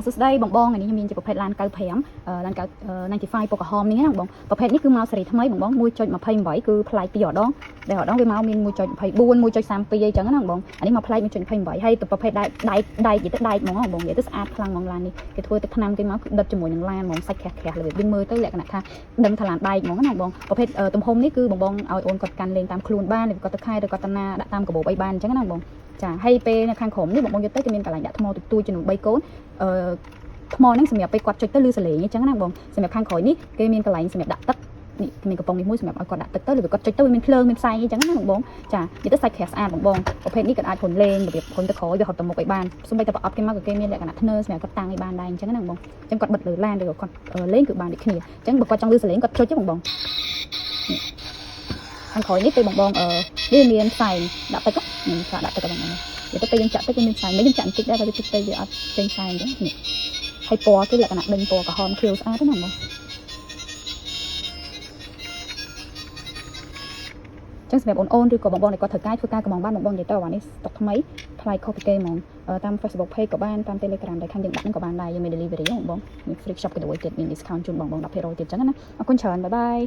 สุดได้បងอันนี้ยังมีประเภทลานเกาแผมลานเกา95ปกหอมนี่นะបងประเภทนี้คือมาสรีថ្មីបងមួយចុច28គឺផ្លាយពីអដងដែលអដងវាមកមាន1.24 1.32អីចឹងណាបងអានេះមកផ្លាយ1.28ហើយទៅប្រភេទដែកនិយាយទៅដែកហ្មងបងនិយាយទៅស្អាតខ្លាំងហ្មងឡាននេះគេធ្វើទៅថ្នាំគេមកគឺដិតជាមួយនឹងឡានហ្មងសាច់ក្រាស់ៗលើវាមើលទៅលក្ខណៈថាដឹងថាឡានដែកហ្មងណាបងប្រភេទទំហំនេះគឺបងឲ្យអូនគាត់កាន់លេងតាមខ្លួនបានឬគាត់ទៅខែឬគាត់ទៅណាដាក់តាមកាបូបអីបានអញ្ចឹងណាបងចាហើយពេលនៅខាងក្រោមនេះបងយកទៅគេមានកន្លែងដាក់ថ្មទូចំនួន3កូនថ្មហ្នឹងសម្រាប់ពេលគាត់ចុចទៅលឺសលេងអញ្ចឹងណាបងសម្រាប់ខាងក្រោយនេះគេមានកន្លែងសម្រាប់ដាក់ទឹកនេះមានកំប៉ុងនេះមួយសម្រាប់ឲ្យគាត់ដាក់ទឹកទៅឬគាត់ចុចទៅវាមានភ្លើងមានផ្សែងអញ្ចឹងណាបងចានិយាយទៅសាច់ក្រាស់ស្អាតបងប្រភេទនេះគាត់អាចហុនលេងរបៀបហុនទៅក្រោយវាហត់ទៅមុខឲ្យបានសូម្បីតែប្រអប់គេមកក៏គេមានលក្ខណៈធ្នើសម្រាប់គាត់តាំងឲ្យបានដែរអញ្ចឹងណាបងអញ្ចឹងគាត់បិទលើឡានឬគាត់លេងគឺបានដូចគ្នាអញ្ចឹងបើគាត់ចង់លឺសលេងគាត់ចុចទៅបងខាងក្រោយនេះពេលបងវាមានផ្សែងដាក់ទឹកនេះចាក់ដាក់ទឹកបងនិយាយទៅពេលយើងចាក់ទឹកវាមានផ្សែងមិនយើងចាក់បន្តិចដែរតែវាទឹកទៅវាអត់ចេញផ្សែងអញ្ចឹងនេះហើយពណ៌គឺលក្ខណៈដេញពណ៌ក្រហមខៀវស្អាតណាបងចឹងសម្រាប់អូនឬក៏បងដែលគាត់ត្រូវការធ្វើការកម្មបានបងនិយាយទៅអានេះស្តុកថ្មីថ្លៃខុសពីគេហ្មងតាម Facebook Page ក៏បានតាម Telegram ដែលខាងយើងដាក់ហ្នឹងក៏បានដែរយើងមាន delivery បងមាន free shop ក៏ដូចទៀតមាន discount ជូនបង 10% ទៀតចឹងណាអរគុណច្រើនបាយបាយ